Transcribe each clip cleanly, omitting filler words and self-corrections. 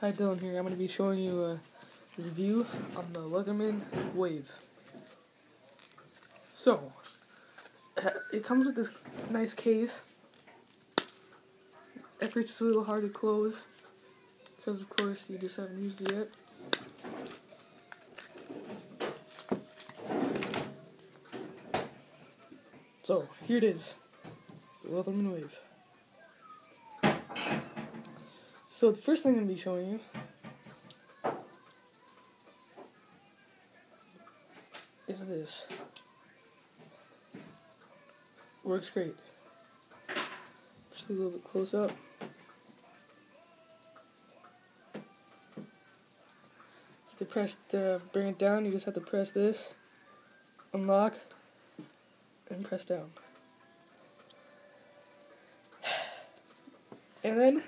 Hi, Dylan here. I'm going to be showing you a review on the Leatherman Wave. So, it comes with this nice case. At first it's a little hard to close, because of course you just haven't used it yet. So, here it is. The Leatherman Wave. So the first thing I'm going to be showing you is this. Works great. Just a little bit close up. To press to bring it down, you just have to press this, unlock, and press down. And then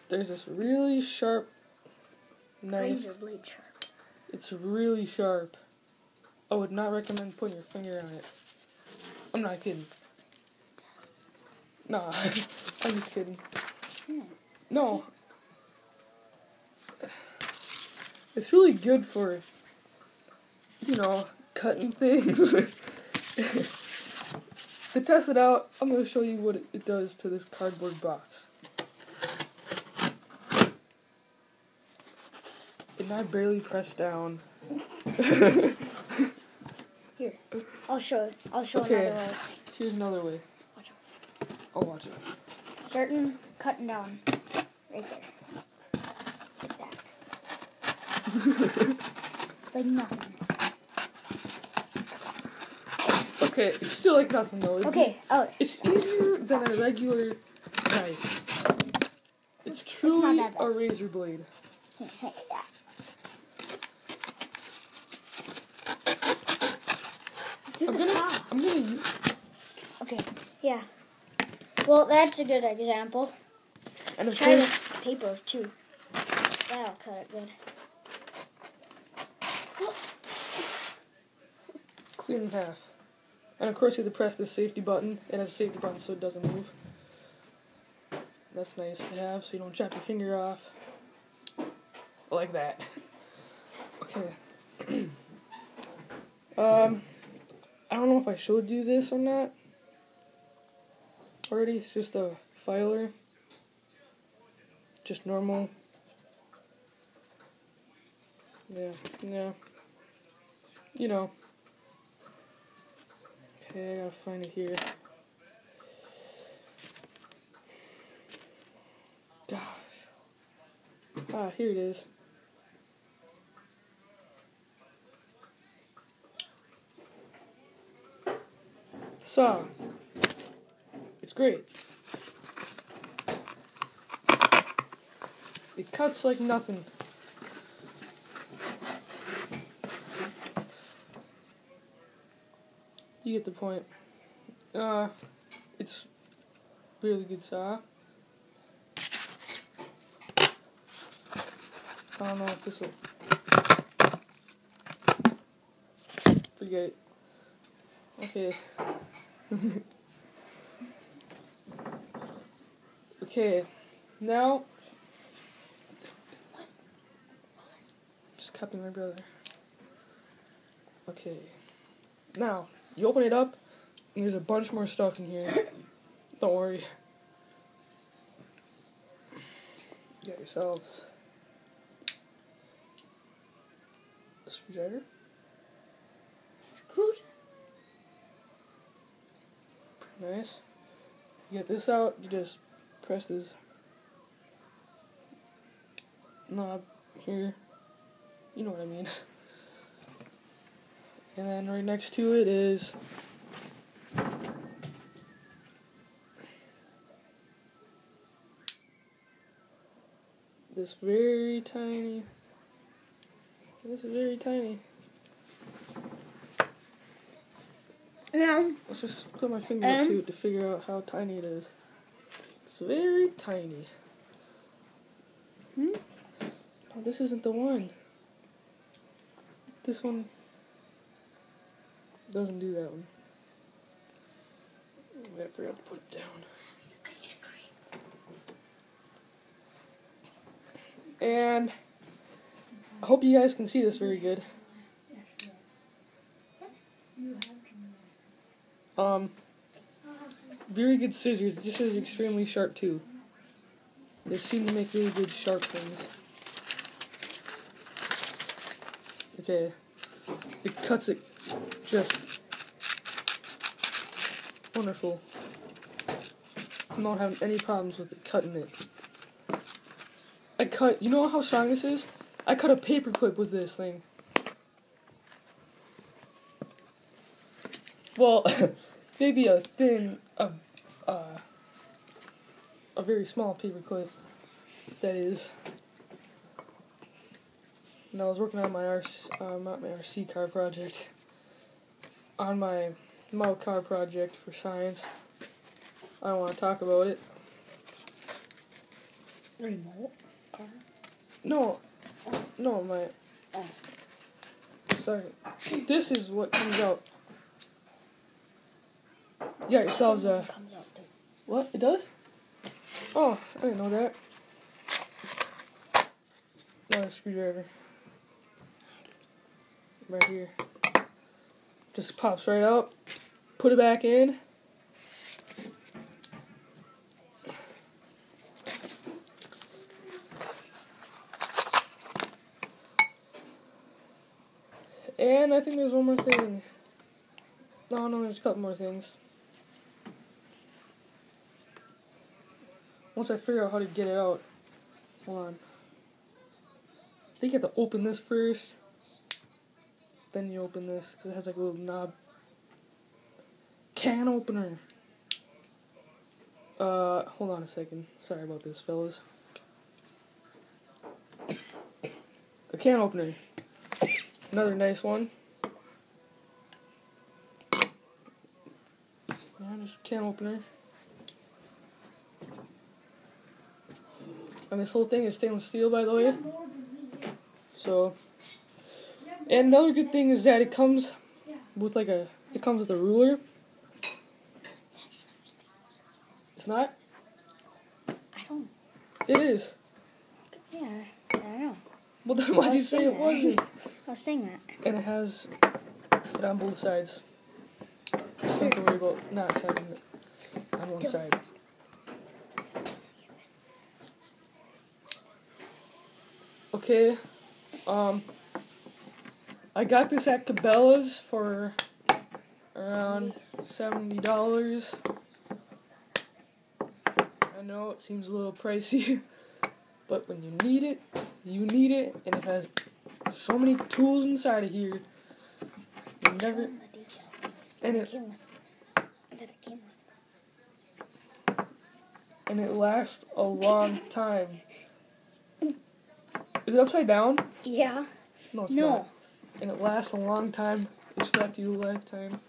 there's this really sharp knife. Razor blade sharp. It's really sharp. I would not recommend putting your finger on it. I'm not kidding. Nah, I'm just kidding. No. It's really good for, cutting things. To test it out, I'm going to show you what it does to this cardboard box. And I barely press down. Here, I'll show it. I'll show Okay, another way. Here's another way. Watch out. I'll watch it. Starting cutting down. Right there. Like that. Like nothing. Okay, it's still like nothing though. It's easier than a regular knife. It's truly not that bad. a razor blade. I'm gonna use. Okay, yeah. Well, that's a good example. And of Try course, this paper too. That'll cut it good. clean in half. And of course, you have to press the safety button. It has a safety button so it doesn't move. That's nice to have so you don't chop your finger off. Like that. Okay. I don't know if I showed you this or not. Already, it's just a filer. Just normal. Yeah. Okay, I gotta find it here. Gosh. Ah, here it is. Saw. It's great. It cuts like nothing. You get the point. It's really good saw. I don't know if this will. Forget it. Okay. Okay. Now. Just copying my brother. Okay. Now, you open it up, and there's a bunch more stuff in here. Don't worry. You got yourselves a screwdriver. Pretty nice. You get this out, you just press this knob here. You know what I mean. And then right next to it is this very tiny. This is very tiny. No. Let's just put my finger up to it to figure out how tiny it is. It's very tiny. No, this isn't the one. This one doesn't do that one. I forgot to put it down. Ice cream. And I hope you guys can see this very good. Very good scissors. This is extremely sharp too. They seem to make really good sharp things. Okay. It cuts it just wonderful. I'm not having any problems with it cutting it. You know how strong this is? I cut a paper clip with this thing. Well, maybe a thin, a very small paper clip, that is. And I was working on my RC car project, on my model car project for science. I don't want to talk about it. Remote car? No, my. Oh. Sorry. This is what comes out. You got yourselves a. What? It does? Oh, I didn't know that. Not a screwdriver. Right here. Just pops right out. Put it back in. And I think there's one more thing. No, there's a couple more things. Once I figure out how to get it out. Hold on. I think you have to open this first. Then you open this, because it has like a little knob. Can opener. Hold on a second. Sorry about this, fellas. A can opener. Another nice one. Yeah, just a can opener. And this whole thing is stainless steel, by the way. So, and another good thing is that it comes with a ruler. It's not? I don't. It is. Yeah, I don't know. Well, then why'd you say it wasn't? I was saying that. And it has it on both sides. Just don't have to worry about not having it on one side. Okay, I got this at Cabela's for around $70. I know it seems a little pricey, but when you need it, and it has so many tools inside of here. You never, and it lasts a long time. Is it upside down? Yeah. No, it's not. And it lasts a long time. It's last you a lifetime.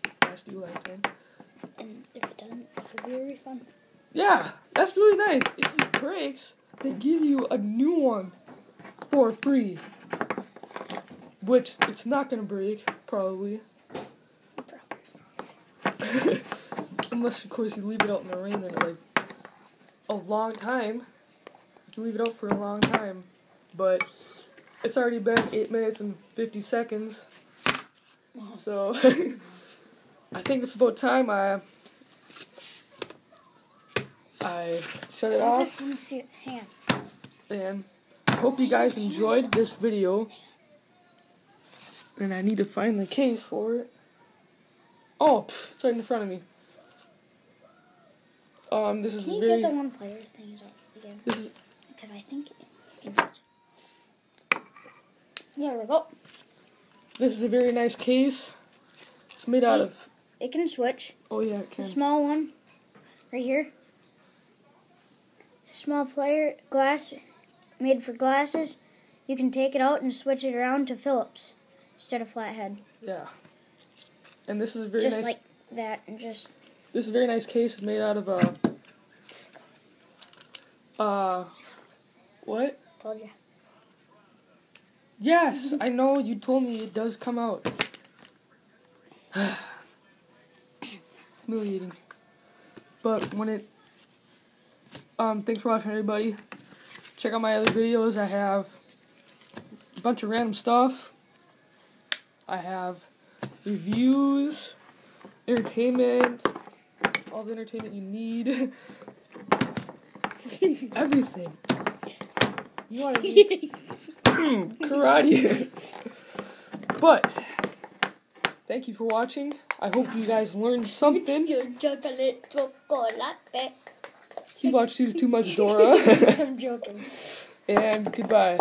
And if it doesn't, it'll be a refund. Yeah, that's really nice. If it breaks, they give you a new one for free. Which it's not gonna break, probably. Unless, of course, you leave it out in the rain and like a long time. You leave it out for a long time. But it's already been 8 minutes and 50 seconds. So I think it's about time I shut it off. I just want to see it. Hang on. And I hope you guys enjoyed this video. And I need to find the case for it. Oh, it's right in front of me. This is Can you very. get the one player thing again? Because I think you can touch it. There we go. This is a very nice case. It's made out of. It can switch. Oh yeah, it can. The small one, right here. Small player glass, made for glasses. You can take it out and switch it around to Phillips instead of flathead. Yeah. And this is a very just nice. Like that, and just. This is a very nice case. It's made out of what? Told you. Yes, I know. You told me it does come out. Humiliating. But when it. Thanks for watching, everybody. Check out my other videos. I have a bunch of random stuff. I have reviews, entertainment, all the entertainment you need. Everything. You want to be karate. But thank you for watching. I hope you guys learned something. It's your chocolate. He watches too much Dora. I'm joking. And goodbye.